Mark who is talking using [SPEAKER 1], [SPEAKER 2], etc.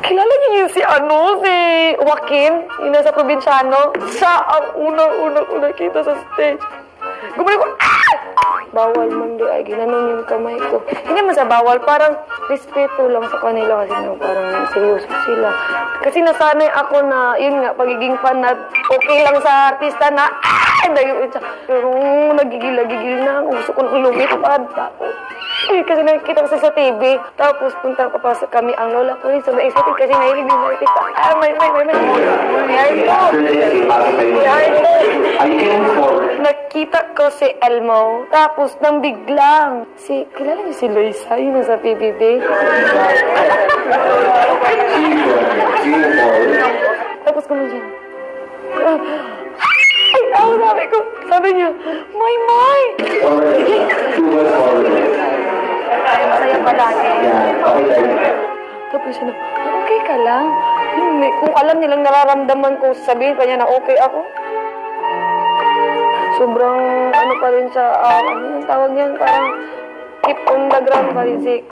[SPEAKER 1] Kilala niyo yun si Joaquin, yung nasa probinsyano. Siya ang unang kita sa stage. Gumali ko, bawal man di ay, ginanon yung kamay ko. Hindi man sa bawal, parang respeto lang sa kanila kasi no, parang seryoso sila. Kasi nasanay ako na, yun nga, pagiging fan na okay lang sa artista na, pero nagigil na ako, gusto ko nang lumipad. Kasi nakikita ko sa TV, tapos punta papasok kami ang lola ko rin, so na-excited kasi nahilig yung artista. May. Nakita ko si Elmo, tapos nang biglang, kilala niyo si Loisa, yun nasa PBB? Tapos ko siya, sabi niya, May! Masaya palagi. Tapos siya na, okay ka lang? Kung alam nilang nararamdaman ko, sabihin pa niya na okay ako. Sobrang, pa rin siya, ano yung tawag niyan, parang keep on the ground pa rin si